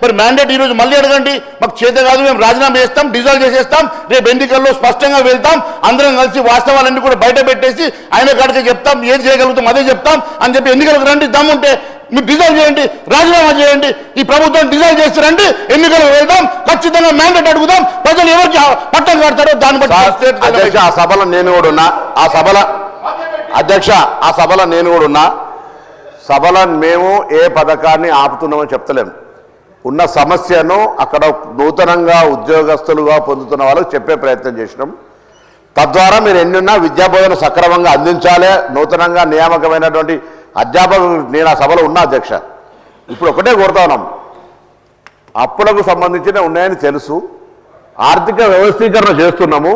మరి మ్యాండేట్ ఈరోజు మళ్ళీ అడగండి, మాకు చేత కాదు, మేము రాజీనామా చేస్తాం, డిజాల్వ్ చేసేస్తాం, రేపు ఎన్నికల్లో స్పష్టంగా వెళ్తాం, అందరం కలిసి వాస్తవాలన్నీ కూడా బయట పెట్టేసి ఆయన కాడికి చెప్తాం, ఏం చేయగలుగుతాం అదే చెప్తాం అని చెప్పి ఎన్నికలకు రండి, దమ్ముంటే మీరు డిజాల్వ్ చేయండి, రాజీనామా చేయండి, ఈ ప్రభుత్వం డిజాల్వ్ చేసి రండి, ఎన్నికలకు వెళ్దాం, ఖచ్చితంగా మ్యాండేట్ అడుగుదాం, ప్రజలు ఎవరికి పట్టం కడతారో దాన్ని బట్టి ఆ సభలో నేను కూడా ఉన్నా, ఆ సభలో అధ్యక్ష ఆ సభలో నేను కూడా ఉన్నా. సభలో మేము ఏ పథకాన్ని ఆపుతున్నామని చెప్తలేము, ఉన్న సమస్యను అక్కడ నూతనంగా ఉద్యోగస్తులుగా పొందుతున్న వాళ్ళకు చెప్పే ప్రయత్నం చేసినాం. తద్వారా మీరు ఎన్నున్నా విద్యాబోధన సక్రమంగా అందించాలి. నూతనంగా నియామకమైనటువంటి అధ్యాపకులు నేను ఆ సభలో ఉన్నా అధ్యక్ష. ఇప్పుడు ఒకటే కోరుతా ఉన్నాం, అప్పులకు సంబంధించిన ఉన్నాయని తెలుసు, ఆర్థిక వ్యవస్థీకరణ చేస్తున్నాము.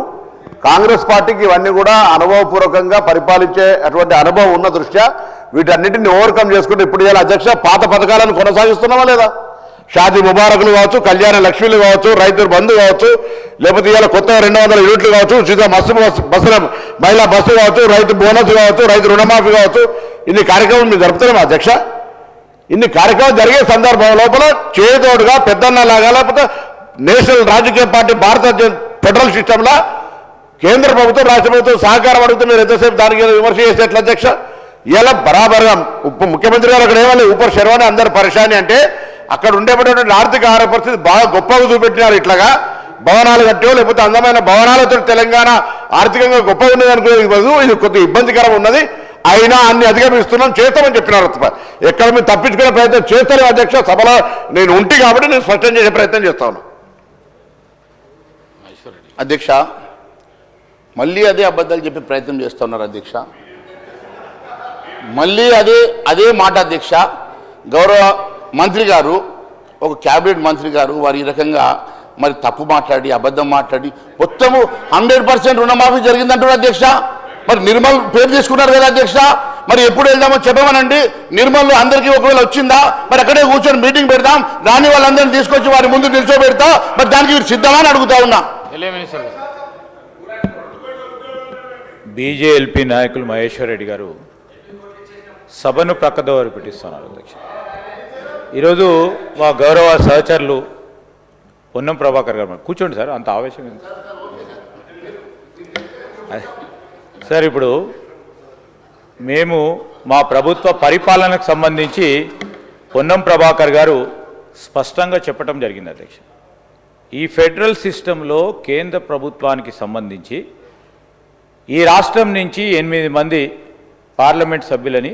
కాంగ్రెస్ పార్టీకి ఇవన్నీ కూడా అనుభవపూర్వకంగా పరిపాలించే అటువంటి అనుభవం ఉన్న దృష్ట్యా వీటన్నిటిని ఓవర్కమ్ చేసుకుంటే ఇప్పుడు ఇలా అధ్యక్ష పాత పథకాలను కొనసాగిస్తున్నామా లేదా? షాదీ ముబారకులు కావచ్చు, కళ్యాణ లక్ష్మీలు కావచ్చు, రైతు బంధు కావచ్చు, లేకపోతే ఇవాళ కొత్తగా 200 యూనిట్లు కావచ్చు, ఉచిత బస్సుల మహిళా బస్సు కావచ్చు, రైతు బోనస్ కావచ్చు, రైతు రుణమాఫీ కావచ్చు, ఇన్ని కార్యక్రమాలు మీరు జరుపుతున్నాం అధ్యక్ష. ఇన్ని కార్యక్రమాలు జరిగే సందర్భం లోపల చేదోడుగా పెద్దన్నలాగా లేకపోతే నేషనల్ రాజకీయ పార్టీ భారత ఫెడరల్ సిస్టంలో కేంద్ర ప్రభుత్వం రాష్ట్ర ప్రభుత్వం సహకారం అడుగుతూ మీరు ఎంతసేపు దానికి విమర్శ చేసేట్ల అధ్యక్ష? ఇలా బరాబర్గా ముఖ్యమంత్రి గారు అక్కడ ఏమన్నా ఊపర్ శర్వాణి అందరు పరిశాని అంటే అక్కడ ఉండేటటువంటి ఆర్థిక ఆహార పరిస్థితి బాగా గొప్పగా చూపెట్టినారు. ఇట్లాగా భవనాలు కట్టో లేకపోతే అందమైన భవనాలతో తెలంగాణ ఆర్థికంగా గొప్పగా ఉన్నది అనుకునేది ఇది కొద్దిగా ఇబ్బందికరం ఉన్నది, అయినా అన్ని అధిగమిస్తున్నాం చేస్తామని చెప్పినారు. ఎక్కడ మీరు తప్పించుకునే ప్రయత్నం చేస్తారు అధ్యక్ష. సభలో నేను ఉంటి కాబట్టి నేను స్పష్టం చేసే ప్రయత్నం చేస్తాను అధ్యక్ష. మళ్ళీ అదే అబద్ధాలు చెప్పే ప్రయత్నం చేస్తున్నారు అధ్యక్ష, మళ్ళీ అదే మాట అధ్యక్ష. గౌరవ మంత్రి గారు, ఒక క్యాబినెట్ మంత్రి గారు వారు ఈ రకంగా మరి తప్పు మాట్లాడి అబద్ధం మాట్లాడి మొత్తము 100% రుణమాఫీ జరిగిందంటారు అధ్యక్ష. మరి నిర్మల్ పేరు తీసుకున్నారు కదా అధ్యక్ష, మరి ఎప్పుడు వెళ్దామో చెప్పమనండి. నిర్మల్లో అందరికీ ఒకవేళ వచ్చిందా, మరి అక్కడే కూర్చొని మీటింగ్ పెడదాం, రాని వాళ్ళందరినీ తీసుకొచ్చి వారి ముందు నిల్చోబెడతా, మరి దానికి మీరు సిద్ధమా అని అడుగుతా ఉన్నా. బీజేఎల్పీ నాయకులు మహేశ్వర్ రెడ్డి గారు సభను ప్రక్కదోవరి పెట్టిస్తున్నారు అధ్యక్ష. ఈరోజు మా గౌరవ సహచరులు పొన్నం ప్రభాకర్ గారు, కూర్చోండి సార్, అంత ఆవేశం ఏంటి సార్? ఇప్పుడు మేము మా ప్రభుత్వ పరిపాలనకు సంబంధించి పొన్నం ప్రభాకర్ గారు స్పష్టంగా చెప్పడం జరిగింది అధ్యక్ష. ఈ ఫెడరల్ సిస్టంలో కేంద్ర ప్రభుత్వానికి సంబంధించి ఈ రాష్ట్రం నుంచి 8 మంది పార్లమెంట్ సభ్యులని